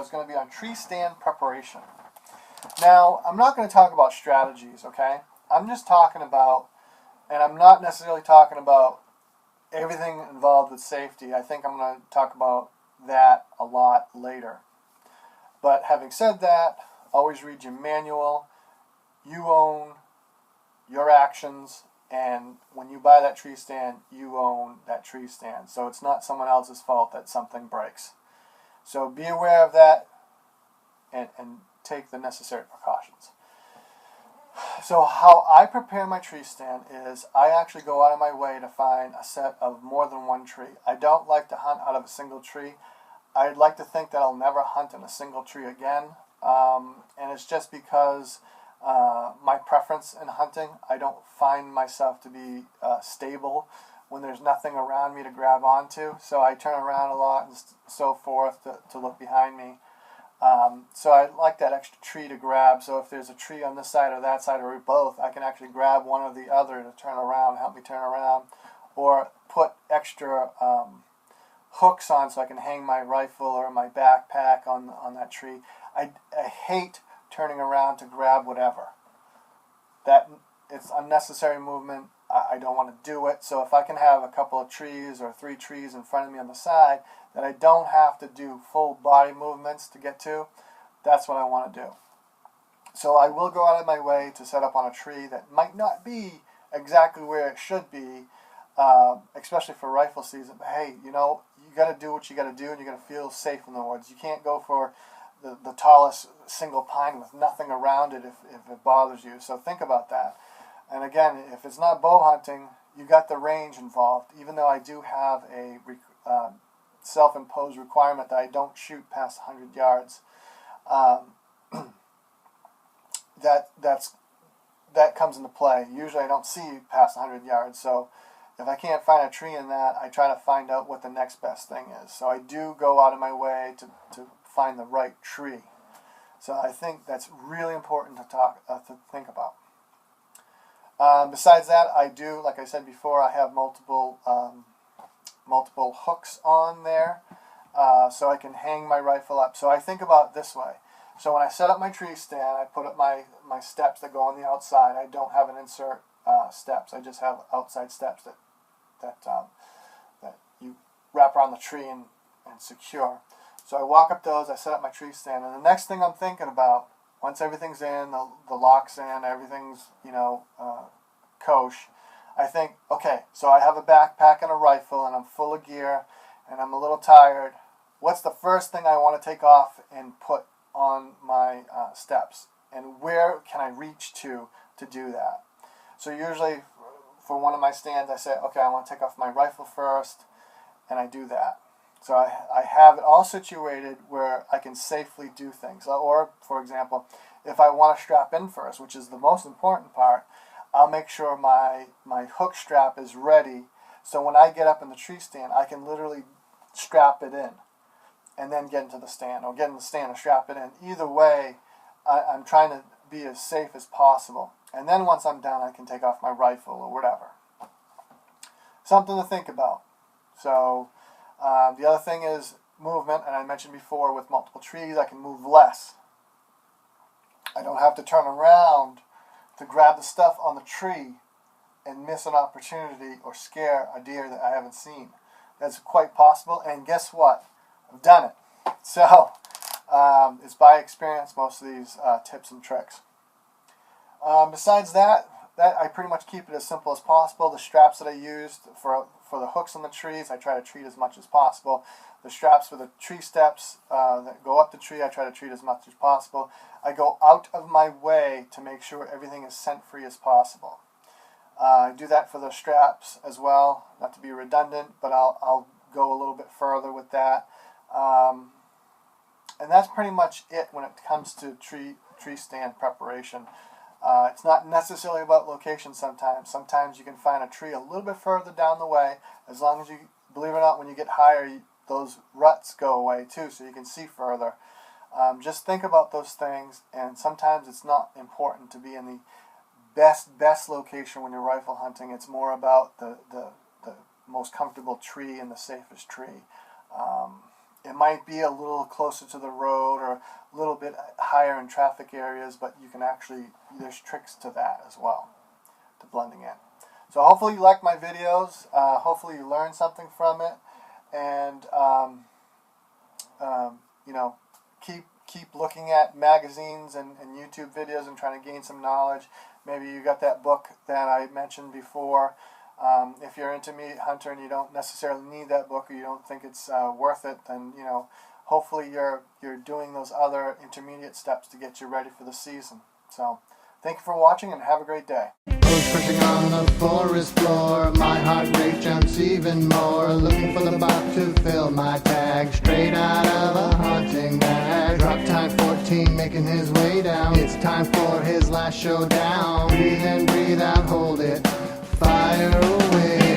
is going to be on tree stand preparation. Now, I'm not going to talk about strategies, okay? I'm just talking about, and I'm not necessarily talking about everything involved with safety. I think I'm going to talk about that a lot later. But having said that, always read your manual. You own your actions, and when you buy that tree stand, you own that tree stand. So it's not someone else's fault that something breaks. So be aware of that and take the necessary precautions. So how I prepare my tree stand is I actually go out of my way to find a set of more than one tree. I don't like to hunt out of a single tree. I'd like to think that I'll never hunt in a single tree again, and it's just because my preference in hunting, I don't find myself to be stable when there's nothing around me to grab onto, so I turn around a lot and so forth to look behind me. So I like that extra tree to grab, so if there's a tree on this side or that side or both, I can actually grab one or the other to turn around, help me turn around, or put extra hooks on so I can hang my rifle or my backpack on that tree. I hate turning around to grab whatever. It's unnecessary movement. I don't want to do it. So if I can have a couple of trees or 3 trees in front of me on the side that I don't have to do full body movements to get to, that's what I want to do. So I will go out of my way to set up on a tree that might not be exactly where it should be, especially for rifle season. But hey, you got to do what you got to do, and you got to feel safe in the woods. You can't go for the tallest single pine with nothing around it if it bothers you. So think about that. And again, if it's not bow hunting, you got the range involved. Even though I do have a self-imposed requirement that I don't shoot past 100 yards, that comes into play. Usually I don't see past 100 yards, so if I can't find a tree in that, I try to find out what the next best thing is. So I do go out of my way to find the right tree. So I think that's really important to think about. Besides that, I do, like I said before, I have multiple hooks on there, so I can hang my rifle up. So I think about it this way. So when I set up my tree stand, I put up my steps that go on the outside. I don't have an insert steps. I just have outside steps that you wrap around the tree and secure. So I walk up those, I set up my tree stand, and the next thing I'm thinking about, once everything's in, the lock's in, everything's, kosher, I think, okay, so I have a backpack and a rifle, and I'm full of gear, and I'm a little tired. What's the first thing I want to take off and put on my steps? And where can I reach to do that? So usually, for one of my stands, I say, okay, I want to take off my rifle first, and I do that. So I have it all situated where I can safely do things. Or, for example, if I want to strap in first, which is the most important part, I'll make sure my hook strap is ready, so when I get up in the tree stand, I can literally strap it in and then get into the stand, or get in the stand and strap it in. Either way, I'm trying to be as safe as possible. And then once I'm done, I can take off my rifle or whatever. Something to think about. So the other thing is movement, and I mentioned before with multiple trees, I can move less. I don't have to turn around to grab the stuff on the tree and miss an opportunity or scare a deer that I haven't seen. That's quite possible, and guess what? I've done it. So it's by experience, most of these tips and tricks. Besides that I pretty much keep it as simple as possible. The straps that I used for the hooks on the trees, I try to treat as much as possible. The straps for the tree steps that go up the tree, I try to treat as much as possible. I go out of my way to make sure everything is scent-free as possible. I do that for the straps as well, not to be redundant, but I'll go a little bit further with that. And that's pretty much it when it comes to tree stand preparation. It's not necessarily about location sometimes. Sometimes you can find a tree a little bit further down the way. As long as you, believe it or not, when you get higher, those ruts go away too, so you can see further. Just think about those things, and sometimes it's not important to be in the best location when you're rifle hunting. It's more about the most comfortable tree and the safest tree. it might be a little closer to the road or a little bit higher in traffic areas, but you can actually, there's tricks to that as well, to blending in. So hopefully you like my videos. Hopefully you learned something from it, and you know, keep looking at magazines and YouTube videos and trying to gain some knowledge. Maybe you got that book that I mentioned before. If you're an intermediate hunter and you don't necessarily need that book, or you don't think it's worth it, then you know, hopefully you're doing those other intermediate steps to get you ready for the season. So thank you for watching and have a great day. Pushing on the forest floor, my heart rate jumps even more. Looking for the buck to fill my tag, straight out of a hunting bag. Drop time 14, making his way down. It's time for his last showdown. Breathe in, breathe out, hold it, fire away.